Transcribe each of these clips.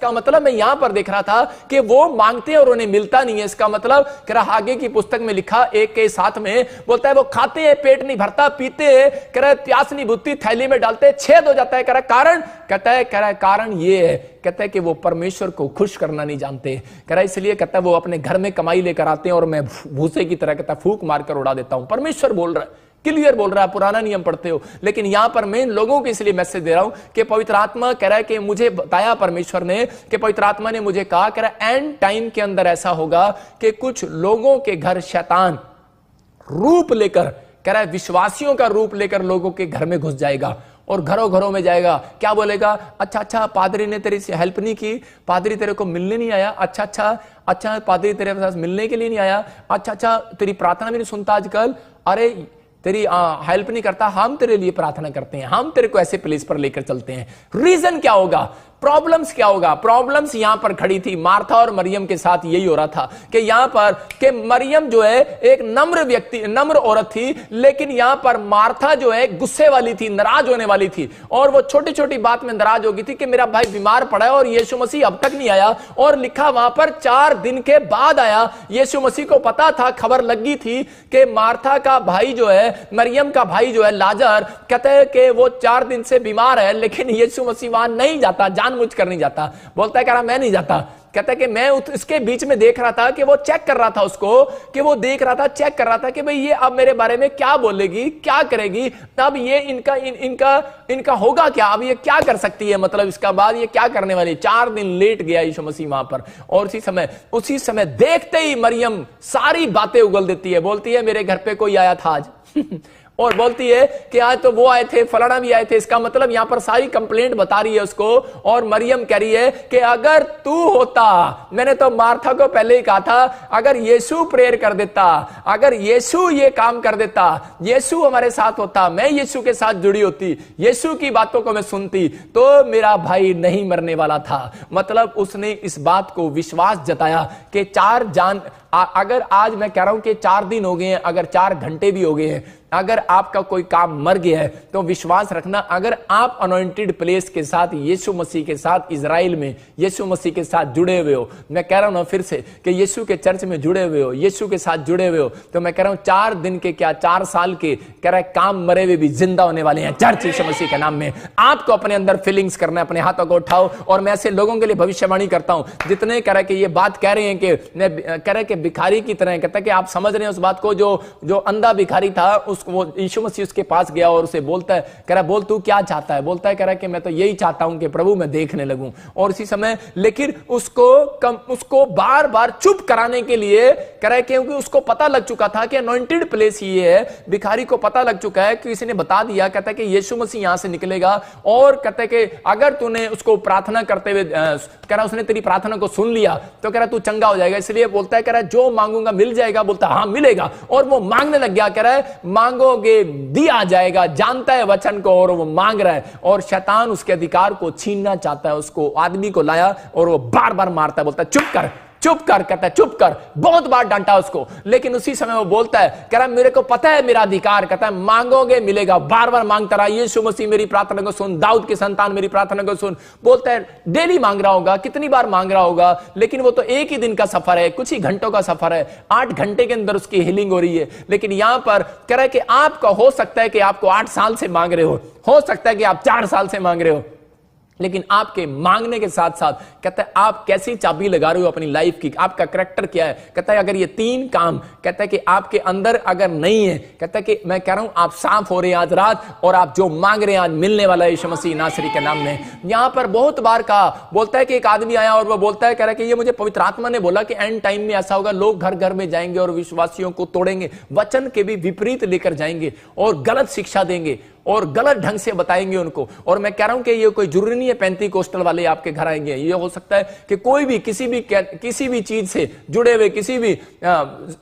का मतलब मैं यहां पर देख रहा था कि वो मांगते हैं और उन्हें मिलता नहीं है। इसका मतलब कह रहा आगे की पुस्तक में लिखा 1:7 में बोलता है वो खाते हैं पेट नहीं भरता, पीते हैं कह रहा प्यास नहीं बुझती, थैली में डालते हैं छेद हो जाता है। कह रहा कारण कहता है कह रहा कारण ये है, कहता है कि वो परमेश्वर को खुश करना नहीं जानते। कह रहा इसलिए कहता है वो अपने घर में कमाई लेकर आते हैं और मैं भूसे की तरह कहता फूंक मारकर उड़ा देता हूं। परमेश्वर बोल रहा है, क्लियर बोल रहा है, पुराना नियम पढ़ते हो। लेकिन यहां पर मैं लोगों को इसलिए मैसेज दे रहा हूं कि पवित्र आत्मा कह रहा है कि मुझे बताया परमेश्वर ने कि पवित्र आत्मा ने मुझे कहा कह रहा है एंड टाइम के अंदर ऐसा होगा कि कुछ लोगों के घर शैतान रूप लेकर कह रहा है विश्वासियों का रूप लेकर लोगों के घर में घुस जाएगा और घरों घरों में जाएगा। क्या बोलेगा, अच्छा पादरी ने तेरी से हेल्प नहीं की, पादरी तेरे को मिलने नहीं आया, अच्छा पादरी तेरे पास मिलने के लिए नहीं आया, अच्छा तेरी प्रार्थना भी नहीं सुनता आजकल, अरे तेरी हेल्प नहीं करता, हम तेरे लिए प्रार्थना करते हैं, हम तेरे को ऐसे प्लेस पर लेकर चलते हैं। रीजन क्या होगा, प्रॉब्लम्स क्या होगा? प्रॉब्लम्स यहां पर खड़ी थी, मार्था और मरियम के साथ यही हो रहा था कि यहां पर कि मरियम जो है एक नम्र औरत थी, लेकिन यहां पर मार्था जो है गुस्से वाली थी, नाराज होने वाली थी, और वो छोटी छोटी बात में नाराज हो गई थी कि मेरा भाई बीमार पड़ा है और यीशु मसीह अब तक नहीं आया। और लिखा वहां पर 4 दिन के बाद आया। यीशु मसीह को पता था, खबर लगी थी कि मार्था का भाई जो है, मरियम का भाई जो है लाजर, कहते हैं कि वो 4 दिन से बीमार है, लेकिन यीशु मसीह वहां नहीं जाता, जानबूझ कर नहीं जाता। बोलता है कह रहा मैं नहीं जाता, कहता है कि मैं इसके बीच में देख रहा था कि वो चेक कर रहा था उसको, कि वो देख रहा था, चेक कर रहा था कि भाई ये अब मेरे बारे में क्या बोलेगी, क्या करेगी, तब ये इनका होगा क्या, अब ये क्या कर सकती है, मतलब इसका बाद ये क्या करने वाली। 4 दिन लेट गया यीशु मसीह वहां पर, और उसी समय देखते ही मरियम सारी बातें उगल देती है। बोलती है मेरे घर पे कोई आया था आज और बोलती है कि आज तो वो आए थे, फलाना भी आए थे। इसका मतलब यहां पर सारी कंप्लेंट बता रही है उसको, और मरियम कह रही है कि अगर तू होता, मैंने तो मार्था को पहले ही कहा था, अगर यीशु प्रेयर कर देता, अगर यीशु ये काम कर देता, यीशु हमारे साथ होता, मैं यीशु के साथ जुड़ी होती, यीशु की बातों को मैं सुनती, तो मेरा भाई नहीं मरने वाला था। मतलब उसने इस बात को विश्वास जताया कि अगर आज मैं कह रहा हूं कि 4 दिन हो गए हैं, अगर 4 घंटे भी हो गए हैं, अगर आपका कोई काम मर गया है, तो विश्वास रखना, अगर आप अनॉइंटेड प्लेस के साथ, यीशु मसीह के साथ, इजराइल में यीशु मसीह के साथ जुड़े हुए हो, मैं कह रहा हूं ना फिर से कि यीशु के चर्च में जुड़े हुए हो, यीशु के साथ जुड़े हुए हो, तो मैं कह रहा हूं 4 दिन के क्या 4 साल के कह रहा है काम मरे हुए भी जिंदा होने वाले हैं चर्च यीशु मसीह के नाम में। आपको अपने अंदर फीलिंग्स करना है, अपने हाथों को उठाओ, और मैं ऐसे लोगों के लिए भविष्यवाणी करता हूं जितने कह रहे कि ये बात कह रहे हैं कि कह रहे कि भिखारी की तरह, कहता है कि आप समझ रहे हैं उस बात को, जो अंधा भिखारी था, उसको यीशु मसीह उसके पास गया और उसे बोलता है, कह रहा बोल तू क्या चाहता है, बोलता है कह रहा कि मैं तो यही चाहता हूं कि प्रभु मैं देखने लगूं। और इसी समय लेकिन उसको बार बार चुप कराने के लिए कह रहा है, क्योंकि उसको पता लग चुका था कि अनॉइंटेड प्लेस ये है, भिखारी को पता लग चुका है कि किसी ने बता दिया, कहता है कि यीशु मसीह यहां से निकलेगा, और कहता है कि अगर तूने उसको प्रार्थना करते हुए कह रहा उसने तेरी प्रार्थना को सुन लिया, तो कह रहा तू चंगा हो जाएगा। इसलिए बोलता है कह रहा जो मांगूंगा मिल जाएगा, बोलता हाँ मिलेगा, और वो मांगने लग गया, कह रहा है मांगोगे दिया जाएगा, जानता है वचन को, और वो मांग रहा है, और शैतान उसके अधिकार को छीनना चाहता है। उसको आदमी को लाया और वो बार बार मारता है, बोलता है चुप कर, कहता है चुप कर, बहुत बार डांटा उसको, लेकिन उसी समय वो बोलता है, कह रहा मेरे को पता है मेरा अधिकार, कहता है मांगोगे मिलेगा, बार बार मांगता रहा, यीशु मसीह मेरी प्रार्थना को सुन, दाऊद के संतान मेरी प्रार्थना को सुन। बोलता है डेली मांग रहा होगा, कितनी बार मांग रहा होगा, लेकिन वो तो एक ही दिन का सफर है, कुछ ही घंटों का सफर है, 8 घंटे के अंदर उसकी हीलिंग हो रही है। लेकिन यहां पर कह रहा है कि आपका हो सकता है कि आपको 8 साल से मांग रहे हो सकता है कि आप 4 साल से मांग रहे हो, लेकिन आपके मांगने के साथ साथ कहता है आप कैसी चाबी लगा रहे हो अपनी लाइफ की, आपका करैक्टर क्या है। कहता है अगर ये 3 काम कहता है कि आपके अंदर अगर नहीं है, कहता है कि मैं कह रहा हूं आप साफ हो रहे हैं आज रात, और आप जो मांग रहे हैं आज मिलने वाला है यीशु मसीह नासरी के नाम में। यहां पर बहुत बार कहा, बोलता है कि एक आदमी आया और वो बोलता है, कह रहा है कि ये मुझे पवित्र आत्मा ने बोला कि एंड टाइम में ऐसा होगा, लोग घर घर में जाएंगे और विश्वासियों को तोड़ेंगे, वचन के भी विपरीत लेकर जाएंगे और गलत शिक्षा देंगे और गलत ढंग से बताएंगे उनको। और मैं कह रहा हूं कि ये कोई जरूरी नहीं है पेंतीकोस्टल वाले आपके घर आएंगे, ये हो सकता है कि कोई भी किसी भी चीज से जुड़े हुए, किसी भी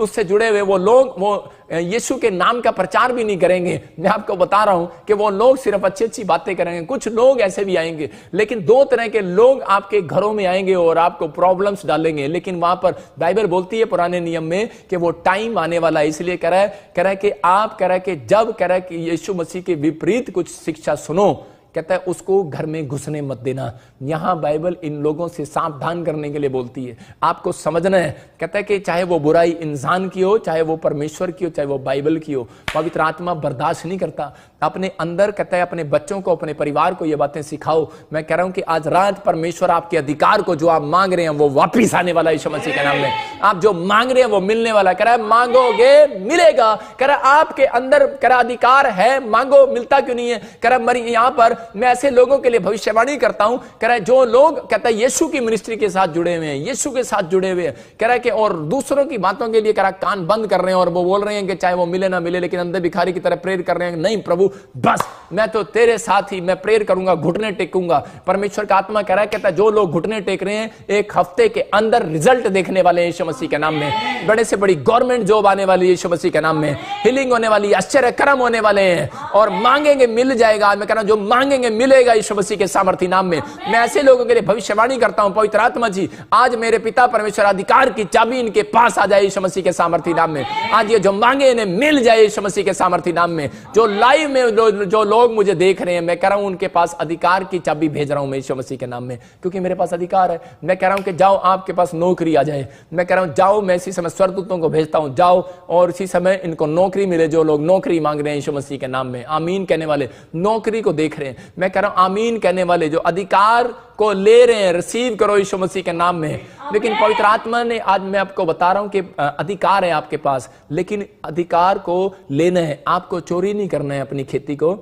उससे जुड़े हुए वो लोग वो यीशु के नाम का प्रचार भी नहीं करेंगे। मैं आपको बता रहा हूं कि वो लोग सिर्फ अच्छी अच्छी बातें करेंगे। कुछ लोग ऐसे भी आएंगे, लेकिन 2 तरह के लोग आपके घरों में आएंगे और आपको प्रॉब्लम्स डालेंगे। लेकिन वहां पर बाइबल बोलती है पुराने नियम में कि वो टाइम आने वाला है। इसलिए कह रहा है कि आप कह रहा है कि जब कह रहा है कि यीशु मसीह के विपरीत कुछ शिक्षा सुनो, कहता है उसको घर में घुसने मत देना। यहां बाइबल इन लोगों से सावधान करने के लिए बोलती है, आपको समझना है। कहता है कि चाहे वो बुराई इंसान की हो, चाहे वो परमेश्वर की हो, चाहे वो बाइबल की हो, पवित्र आत्मा बर्दाश्त नहीं करता। अपने अंदर कहता है अपने बच्चों को, अपने परिवार को ये बातें सिखाओ। मैं कह रहा हूं कि आज रात परमेश्वर आपके अधिकार को जो आप मांग रहे हैं वो वापिस आने वाला है यीशु मसीह के नाम में। आप जो मांग रहे हैं वो मिलने वाला। कह रहा है मांगोगे मिलेगा। कह रहा है आपके अंदर कह रहा अधिकार है, मांगो। मिलता क्यों नहीं है? कह रहा मरी यहां पर मैं ऐसे लोगों के लिए भविष्यवाणी करता हूं, कह रहा है जो लोग कहता है यीशु की मिनिस्ट्री के साथ जुड़े हुए हैं, यीशु के साथ जुड़े हुए हैं, कह रहा है कि और दूसरों की बातों के लिए कह रहा कान बंद कर रहे हैं और वो बोल रहे हैं कि चाहे वो मिले ना मिले, लेकिन अंदर भिखारी की तरह प्रेयर कर रहे हैं, नहीं प्रभु बस मैं तो तेरे साथ ही मैं प्रेयर करूंगा, घुटने टेकूंगा। परमेश्वर का आत्मा कह रहा है, कहता है जो लोग घुटने टेक रहे हैं एक हफ्ते के अंदर रिजल्ट देखने वाले यीशु मसीह के नाम में। बड़े से बड़ी गवर्नमेंट जॉब आने वाली यीशु मसीह के नाम में, हीलिंग होने वाली, आश्चर्य कर्म होने वाले हैं और मांगेंगे मिल जाएगा। मैं कह रहा हूं जो मांगेंगे मिलेगा यीशु मसीह के सामर्थी नाम में। मैं ऐसे लोगों के लिए भविष्यवाणी करता हूं, पवित्र आत्मा जी आज मेरे पिता परमेश्वर अधिकार की चाबी इनके पास आ जाए यीशु मसीह के सामर्थी नाम में। आज ये जो मांगे इन्हें मिल जाए यीशु मसीह के सामर्थी नाम में। जो लाइव में जो लोग मुझे देख रहे हैं, मैं कह रहा हूं उनके पास अधिकार की चाबी भेज रहा हूं मैं यीशु मसीह के नाम में, क्योंकि मेरे पास अधिकार है। मैं कह रहा हूं कि जाओ आपके पास नौकरी आ जाए। मैं कह रहा हूं जाओ, मैं इसी समय स्वर्गदूतों को भेजता हूं, जाओ और इसी समय इनको नौकरी मिले। जो लोग नौकरी मांग रहे हैं यीशु मसीह के नाम में, आमीन कहने वाले, नौकरी को देख रहे हैं, मैं कह रहा हूं आमीन कहने वाले जो अधिकार को ले रहे हैं, रिसीव करो यीशु मसीह के नाम में। लेकिन पवित्र आत्मा ने आज मैं आपको बता रहा हूं कि अधिकार है आपके पास, लेकिन अधिकार को लेना है। आपको चोरी नहीं करना है, अपनी खेती को,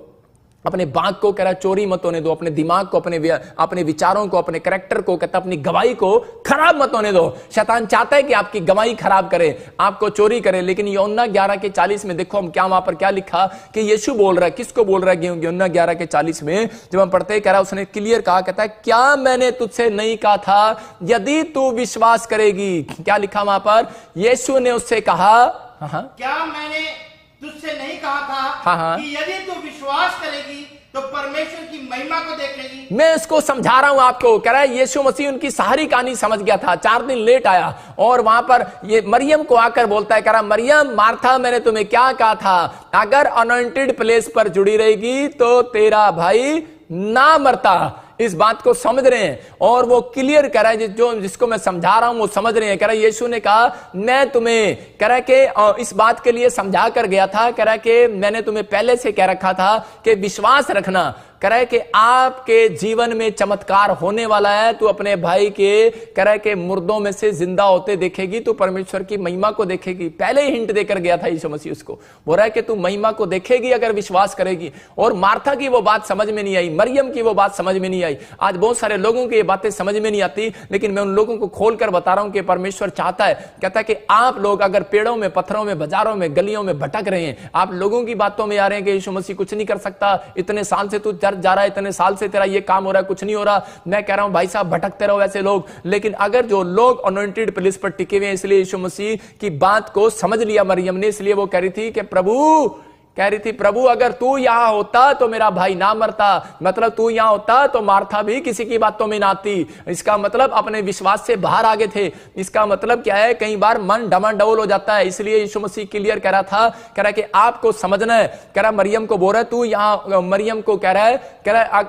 अपने बाग को कह रहा चोरी मत होने दो, अपने दिमाग को, अपने विचारों को, अपने कैरेक्टर को, कहता अपनी गवाही को खराब मत होने दो। शैतान चाहता है कि आपकी गवाही खराब करे, आपको चोरी करे। लेकिन यूहन्ना 11:40 में देखो हम क्या वहां पर क्या लिखा कि यीशु बोल रहा है, किसको बोल रहा है? यूहन्ना 11:40 में जब हम पढ़ते कह रहा उसने क्लियर कहा, कहता है क्या मैंने तुझसे नहीं कहा था यदि तू विश्वास करेगी। क्या लिखा वहां पर? यीशु ने उससे कहा, क्या मैंने तुझसे नहीं कहा था कि यदि तू विश्वास करेगी तो परमेश्वर की महिमा को देखेगी। मैं इसको समझा रहा हूं आपको। कह रहा है यीशु मसीह उनकी सारी कहानी समझ गया था, 4 दिन लेट आया और वहां पर ये मरियम को आकर बोलता है, कह रहा मरियम मार्था मैंने तुम्हें क्या कहा था, अगर अनॉइंटेड प्लेस पर जुड़ी रहेगी तो तेरा भाई ना मरता। इस बात को समझ रहे हैं और वो क्लियर कर रहा है, जो जिसको मैं समझा रहा हूं वो समझ रहे हैं। कह रहा है यीशु ने कहा मैं तुम्हें, कह रहा है कि इस बात के लिए समझा कर गया था, कह रहा है कि मैंने तुम्हें पहले से कह रखा था कि विश्वास रखना। कह रहा है कि आपके जीवन में चमत्कार होने वाला है। तू अपने भाई के, कह रहा है कि मुर्दों में से जिंदा होते देखेगी, तू परमेश्वर की महिमा को देखेगी। पहले ही हिंट देकर गया था यीशु मसीह उसको, बोल रहा है कि तू महिमा को देखेगी अगर विश्वास करेगी। और मार्था की वो बात समझ में नहीं आई, मरियम की वो बात समझ में नहीं आई। आज बहुत सारे लोगों की ये बातें समझ में नहीं आती, लेकिन मैं उन लोगों को खोलकर बता रहा हूं कि परमेश्वर चाहता है, कहता है कि आप लोग अगर पेड़ों में, पत्थरों में, बाजारों में, गलियों में भटक रहे हैं, आप लोगों की बातों में आ रहे हैं कि यीशु मसीह कुछ नहीं कर सकता, इतने साल से तू जा रहा है, इतने साल से तेरा ये काम हो रहा है, कुछ नहीं हो रहा। मैं कह रहा हूं भाई साहब भटकते रहो ऐसे लोग। लेकिन अगर जो लोग अनॉइंटेड प्लेस पर टिके हुए हैं, इसलिए यीशु मसीह की बात को समझ लिया मरियम ने, इसलिए वो कह रही थी कि प्रभु अगर तू यहां होता तो मेरा भाई ना मरता। मतलब तू यहां होता तो मार्था भी किसी की बातों में ना आती। इसका मतलब अपने विश्वास से बाहर आ गए थे। इसका मतलब क्या है, कई बार मन डमाडोल हो जाता है। इसलिए यीशु मसीह क्लियर कह रहा था, कह रहा कि आपको समझना है। कह रहा मरियम को बोल रहा है तू यहां, मरियम को कह रहा है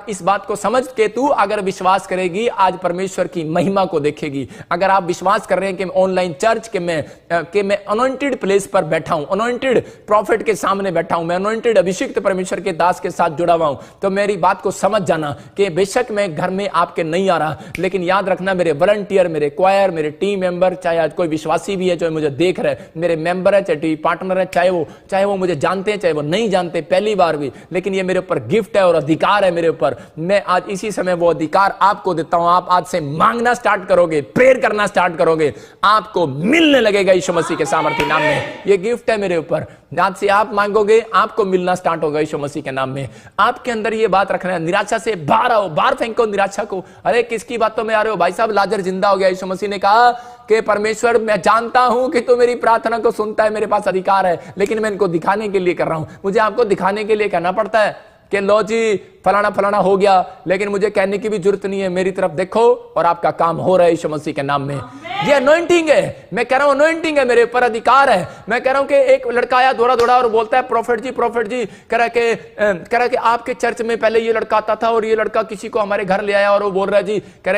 इस बात को समझ के तू अगर विश्वास करेगी आज परमेश्वर की महिमा को देखेगी। अगर आप विश्वास कर रहे हैं कि ऑनलाइन चर्च के मैं अनॉइंटेड प्लेस पर बैठा हूं, अनॉइंटेड प्रॉफिट के सामने बैठा हूं, मैं अनॉइंटेड अभिषिक्त परमेश्वर के दास के साथ जुड़ा हुआ हूं, तो मेरी बात को समझ जाना कि बेशक मैं घर में आपके नहीं आ रहा, लेकिन याद रखना मेरे वॉलंटियर, मेरे क्वायर, मेरे टीम मेंबर, चाहे आज कोई विश्वासी भी है जो मुझे देख रहे हैं, मेरे मेंबर है, चाहे टीवी पार्टनर है, चाहे वो मुझे जानते हैं, चाहे वो नहीं जानते पहली बार भी, लेकिन ये मेरे ऊपर गिफ्ट है और अधिकार है मेरे ऊपर। मैं आज इसी समय वो अधिकार आपको देता हूं। आप आज से मांगना स्टार्ट करोगे, प्रेयर करना स्टार्ट करोगे, आपको मिलने लगेगा यीशु मसीह के सामर्थ्य नाम में। ये गिफ्ट है मेरे ऊपर। आज से आप मांगोगे, आपको मिलना स्टार्ट होगा यीशु मसीह के नाम में। आपके अंदर ये बात रखना है, निराशा से बाहर आओ, बाहर फेंको निराशा को। अरे किसकी बातों में आ रहे हो भाई साहब, लाजर जिंदा हो गया। यीशु मसीह ने कहा कि परमेश्वर मैं जानता हूं कि तू मेरी प्रार्थना को सुनता है, मेरे पास अधिकार है, लेकिन मैं इनको दिखाने के लिए कर रहा हूं। मुझे आपको दिखाने के लिए कहना पड़ता है कि लो जी फलाना फलाना हो गया, लेकिन मुझे कहने की भी जरूरत नहीं है, मेरी तरफ देखो और आपका काम हो रहा है यीशु मसीह के नाम में। ये अनॉइंटिंग है, मैं कह रहा हूं अनॉइंटिंग है, मेरे ऊपर अधिकार है। मैं कह रहा हूं कि एक लड़का आया दौड़ा दौड़ा और बोलता है प्रॉफिट जी कह रहा है कि आपके चर्च में पहले ये लड़का आता था और ये लड़का किसी को हमारे घर ले आया और वो बोल रहा है जी, कह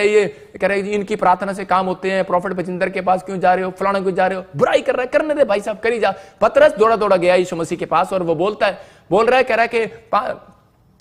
रहे जी इनकी प्रार्थना से काम होते हैं, प्रॉफिट बजिंदर के पास क्यों जा रहे हो, फलाना क्यों जा रहे हो, बुराई कर रहा है, करने दे भाई साहब, करी जा। पतरस दौड़ा दौड़ा गया यीशु मसीह के पास और वो बोल रहा है, कह रहा है कि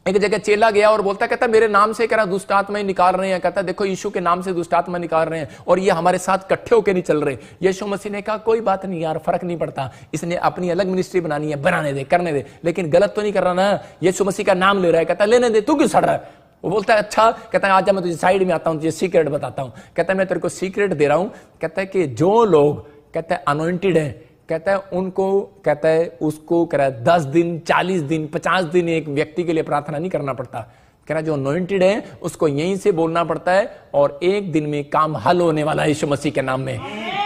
एक जगह चेला गया और बोलता, कहता मेरे नाम से कह रहा दुष्ट आत्मा निकाल रहे हैं, कहता देखो यीशु के नाम से दुष्ट आत्मा निकाल रहे हैं और ये हमारे साथ इकट्ठे होकर नहीं चल रहे। यीशु मसीह ने कहा कोई बात नहीं यार, फर्क नहीं पड़ता, इसने अपनी अलग मिनिस्ट्री बनानी है, बनाने दे, करने दे, लेकिन गलत तो नहीं कर रहा ना, यीशु मसीह का नाम ले रहा है। कहता लेने दे, तू क्यों सड़ रहा है। वो बोलता है अच्छा, कहता है आज मैं तुझे साइड में आता हूं, तुझे सीक्रेट बताता हूं। कहता है मैं तेरे को सीक्रेट दे रहा हूं, कहता है कि जो लोग कहता है अनॉइंटेड है, कहता है उनको, कहता है उसको कह रहा है 10 दिन 40 दिन 50 दिन एक व्यक्ति के लिए प्रार्थना नहीं करना पड़ता। कह रहा है जो अनॉइंटेड है उसको यहीं से बोलना पड़ता है और एक दिन में काम हल होने वाला है यीशु मसीह के नाम में।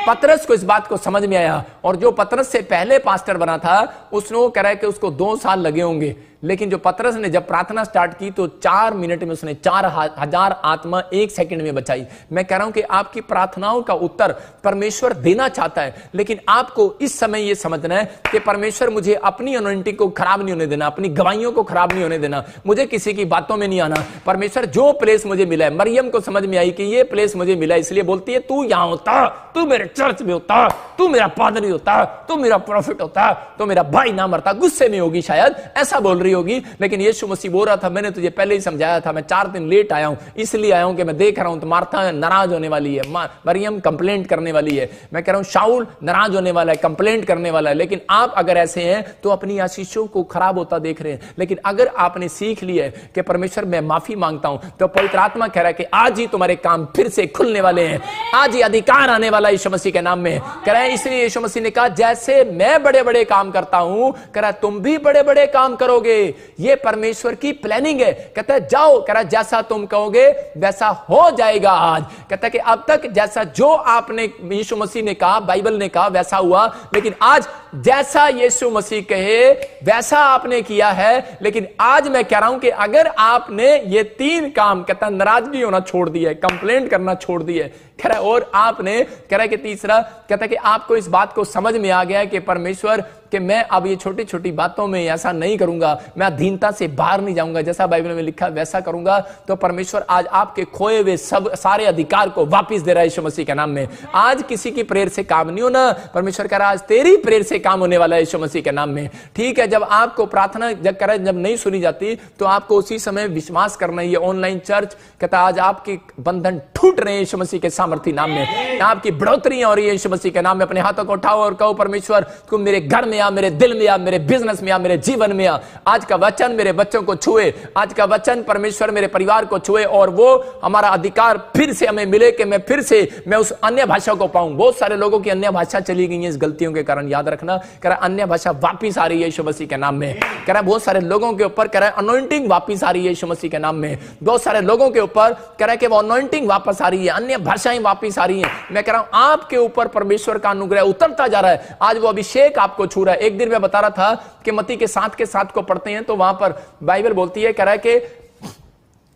पतरस को इस बात को समझ में आया और जो पतरस से पहले पास्टर बना था उसने कह रहा है कि उसको 2 साल लगे होंगे, लेकिन जो पतरस ने जब प्रार्थना स्टार्ट की तो 4 मिनट में उसने 4000 आत्मा 1 सेकंड में बचाई। मैं कह रहा हूं कि आपकी प्रार्थनाओं का उत्तर परमेश्वर देना चाहता है, लेकिन आपको इस समय यह समझना है कि परमेश्वर मुझे अपनी अनॉइंटिंग को खराब नहीं होने देना, अपनी गवाहियों को खराब नहीं होने देना, मुझे किसी की बातों में नहीं आना। परमेश्वर जो प्लेस मुझे मिला है, मरियम को समझ में आई कि ये प्लेस मुझे मिला, इसलिए बोलती है तू यहां होता, तू मेरे चर्च में होता, तू मेरा पादरी होता, तू मेरा प्रॉफिट होता, तो मेरा भाई ना मरता। गुस्से में होगी शायद, ऐसा बोल रही होगी, लेकिन यीशु मसीह बोल रहा था मैंने तुझे पहले ही समझाया था, मैं 4 दिन लेट आया हूं, इसलिए आया हूं कि मैं देख रहा हूं तो मार्था नाराज होने वाली है, मरियम कंप्लेंट करने वाली है। मैं कह रहा हूं शाऊल नाराज होने वाला है, कंप्लेंट करने वाला है। लेकिन आप अगर ऐसे हैं तो अपनी आशीषों को खराब होता देख रहे हैं। लेकिन अगर आपने सीख लिया है कि परमेश्वर मैं माफी मांगता हूं, तो पवित्र आत्मा कह रहा है कि आज ही तुम्हारे काम फिर से खुलने वाले हैं, आज ही अधिकार आने वाला यीशु मसीह के नाम में। कह रहा है इसलिए यीशु मसीह ने कहा जैसे मैं बड़े बड़े काम करता हूं, कह रहा तुम भी बड़े बड़े काम करोगे। ये परमेश्वर की प्लानिंग है। कहता है जाओ, कह रहा जैसा तुम कहोगे वैसा हो जाएगा आज। कहता है कि अब तक जैसा जो आपने यीशु मसीह ने कहा, बाइबल ने कहा वैसा हुआ, लेकिन आज जैसा यीशु मसीह कहे वैसा आपने किया है। लेकिन आज मैं कह रहा हूं कि अगर आपने ये 3 काम, कहता नाराजगी होना छोड़ दिया है, कंप्लेंट करना छोड़ दिया है, कह रहा है और आपने, कह रहा है कि तीसरा, कहता है कि आपको इस बात को समझ में आ गया है कि परमेश्वर कि मैं अब ये छोटी छोटी बातों में ऐसा नहीं करूंगा, मैं अधीनता से बाहर नहीं जाऊंगा, जैसा बाइबल में लिखा वैसा करूंगा, तो परमेश्वर आज आपके खोए हुए सब सारे अधिकार को वापस दे रहा है यीशु मसीह के नाम में। आज किसी की प्रेयर से काम नहीं होना, परमेश्वर कह रहा है आज तेरी प्रेयर से काम होने वाला है यीशु मसीह के नाम में। ठीक है, जब आपको प्रार्थना जब नहीं सुनी जाती तो आपको उसी समय विश्वास करना है। ये ऑनलाइन चर्च कहता आज आपके बंधन टूट रहे हैं यीशु मसीह के सामर्थ्य नाम में, आपकी बढ़ोतरियां हो रही है यीशु मसीह के नाम में। अपने हाथों को उठाओ और कहो परमेश्वर तुम मेरे घर में आ, मेरे दिल में आ, मेरे बिजनेस में आ, मेरे जीवन में आ। आज का वचन मेरे बच्चों को छुए, आज का वचन परमेश्वर मेरे परिवार को छुए और वो हमारा अधिकार फिर से हमें मिले कि मैं फिर से मैं उस अन्य भाषा को पाऊं। बहुत सारे लोगों की अन्य भाषा चली गई है इस गलतियों के कारण, याद रखना। कह रहा अन्य भाषा वापिस आ रही है यीशु मसीह के नाम में। कह रहा बहुत सारे लोगों के ऊपर कह रहा है अनॉइंटिंग वापिस आ रही है यीशु मसीह के नाम में। बहुत सारे लोगों के ऊपर कह रहा है कि वो अनॉइंटिंग वापस आ रही है, अन्य भाषाएं वापिस आ रही हैं। मैं कह रहा हूं आपके ऊपर परमेश्वर का अनुग्रह उतरता जा रहा है, आज वो अभिषेक आपको छू रहा है। एक दिन मैं बता रहा था कि मत्ती के 7 को पढ़ते हैं तो वहां पर बाइबल बोलती है, कह रहा है कि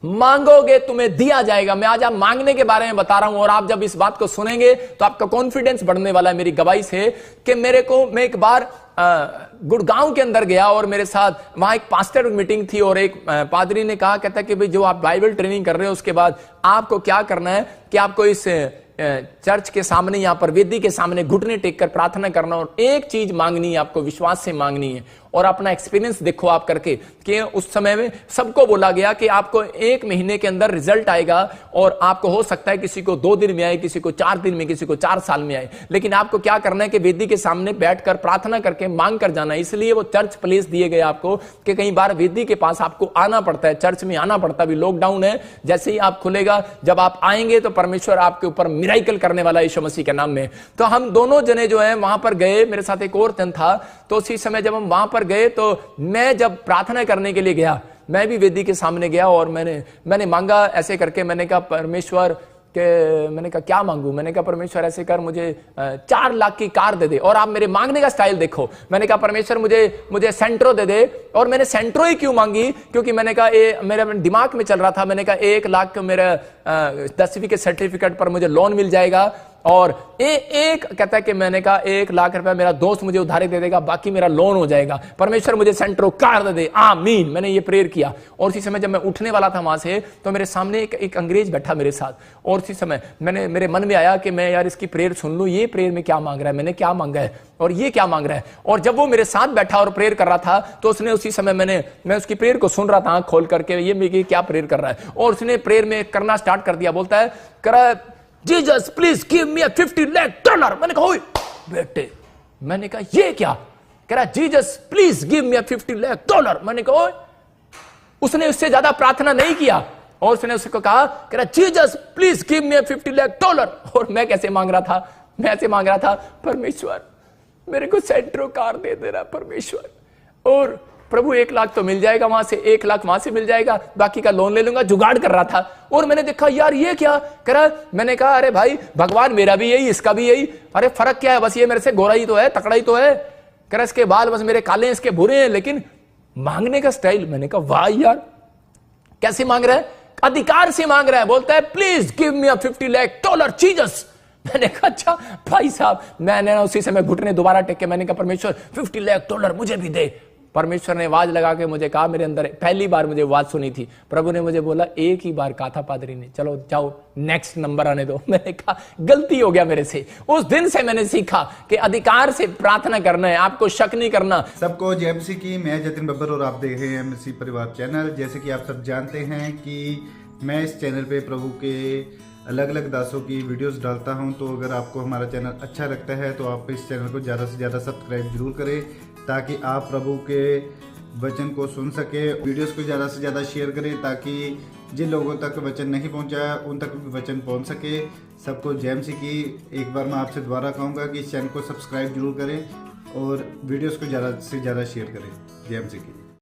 मांगोगे तुम्हें दिया जाएगा। मैं आज आप मांगने के बारे में बता रहा हूं और आप जब इस बात को सुनेंगे तो आपका कॉन्फिडेंस बढ़ने वाला है। मेरी गवाही से कि मैं एक बार गुड़गांव के अंदर गया और मेरे साथ वहां एक पास्टर मीटिंग थी और एक पादरी ने कहा, कहता कि भाई जो आप बाइबल ट्रेनिंग कर रहे हो उसके बाद आपको क्या करना है कि आपको इस चर्च के सामने, यहां पर वेदी के सामने घुटने टेक कर प्रार्थना करना और एक चीज मांगनी है, आपको विश्वास से मांगनी है। और अपना एक्सपीरियंस देखो आप करके कि उस समय में सबको बोला गया कि आपको 1 महीने के अंदर रिजल्ट आएगा और आपको हो सकता है किसी को 2 दिन में आए, किसी को 4 दिन में, किसी को 4 साल में आए। लेकिन आपको क्या करना है कि वेदी के सामने बैठकर प्रार्थना करके मांग कर जाना है। इसलिए वो चर्च प्लेस दिए गए आपको कि कई बार वेदी के पास आपको आना पड़ता है, चर्च में आना पड़ता है। अभी लॉकडाउन है, जैसे ही आप खुलेगा जब आप आएंगे तो परमेश्वर आपके ऊपर मिराइकल करने वाला है यीशु मसीह के नाम में। तो हम दोनों जने जो है वहां पर गए, मेरे साथ एक और जन था। तो उसी समय जब हम वहां पर गए तो मैं जब प्रार्थना करने के लिए गया, मैं भी वेदी के सामने गया और मैंने मांगा ऐसे करके, मैंने कहा परमेश्वर कि मैंने कहा क्या मांगू? मैंने कहा परमेश्वर ऐसे कर, मुझे 4 लाख की कार दे दे। और आप मेरे मांगने का स्टाइल देखो, मैंने कहा परमेश्वर मुझे सेंट्रो दे दे। और मैंने सेंट्रो ही क्यों मांगी? क्योंकि मैंने कहा मेरे दिमाग में चल रहा था, मैंने कहा 1 लाख मेरा 10वीं के सर्टिफिकेट पर मुझे लोन मिल जाएगा। और एक कहता है कि मैंने कहा 1 लाख रुपया मेरा दोस्त मुझे उधारी दे देगा, बाकी मेरा लोन हो जाएगा। परमेश्वर मुझे सेंट्रो कार दे दे, आमीन। मैंने ये प्रेयर किया। और उसी समय जब मैं उठने वाला था वहां से, तो मेरे सामने एक अंग्रेज बैठा मेरे साथ। और उसी समय मेरे मन में आया कि मैं यार इसकी प्रेयर सुन लूं, ये प्रेयर में क्या मांग रहा है, मैंने क्या मांगा है और ये क्या मांग रहा है। और जब वो मेरे साथ बैठा और प्रेयर कर रहा था, तो उसने उसी समय मैं उसकी प्रेयर को सुन रहा था आंख खोल करके, ये मेरी क्या प्रेयर कर रहा है। और उसने प्रेयर में करना स्टार्ट कर दिया। बोलता है करा, Jesus please give me $50 lakh. मैंने कहा ओए बेटे, मैंने कहा ये क्या? कह रहा Jesus please give me $50 lakh. मैंने कहा ओए, उसने उससे ज्यादा प्रार्थना नहीं किया। और उसने उसको कहा कह रहा Jesus please give me $50 lakh. और मैं कैसे मांग रहा था? मैं ऐसे मांग रहा था, परमेश्वर मेरे को सेंट्रो कार दे दे रहा परमेश्वर, और प्रभु 1 लाख तो मिल जाएगा वहां से, 1 लाख वहां से मिल जाएगा, बाकी का लोन ले लूंगा, जुगाड़ कर रहा था। और मैंने देखा यार ये क्या कर रहा। मैंने कहा अरे भाई भगवान मेरा भी यही, इसका भी यही, अरे फर्क क्या है? बस ये मेरे से गोरा ही तो है, तकड़ा ही तो है। कह रहा इसके बाल बस मेरे काले हैं, इसके भूरे हैं, लेकिन मांगने का स्टाइल। मैंने कहा वाह यार, कैसे मांग रहा है? अधिकार से मांग रहा है। बोलता है please give me $50 lakh Jesus. मैंने कहा अच्छा भाई साहब। मैंने उसी समय घुटने दोबारा टेक के मैंने कहा परमेश्वर $50 लाख मुझे भी दे। परमेश्वर ने आवाज लगा के मुझे कहा, मेरे अंदर पहली बार मुझे आवाज सुनी थी, प्रभु ने मुझे बोला एक ही बार कहा था पादरी ने, चलो जाओ नेक्स्ट नंबर आने दो। मैंने कहा गलती हो गया मेरे से। उस दिन से मैंने सीखा कि अधिकार से प्रार्थना करना है, आपको शक नहीं करना। सबको जय मसीह की। मैं जतिन बब्बर और आप देख रहे हैं मसीह परिवार चैनल। जैसे कि आप सब जानते हैं कि मैं इस चैनल पे प्रभु के अलग अलग दासों की वीडियोस डालता हूं, तो अगर आपको हमारा चैनल अच्छा लगता है तो आप इस चैनल को ज़्यादा से ज़्यादा सब्सक्राइब जरूर करें, ताकि आप प्रभु के वचन को सुन सके। वीडियोस को ज़्यादा से ज़्यादा शेयर करें, ताकि जिन लोगों तक वचन नहीं पहुंचा उन तक भी वचन पहुंच सके। सबको जय मसीह की। एक बार मैं आपसे दोबारा कहूँगा कि इस चैनल को सब्सक्राइब जरूर करें और वीडियोस को ज़्यादा से ज़्यादा शेयर करें। जय मसीह की।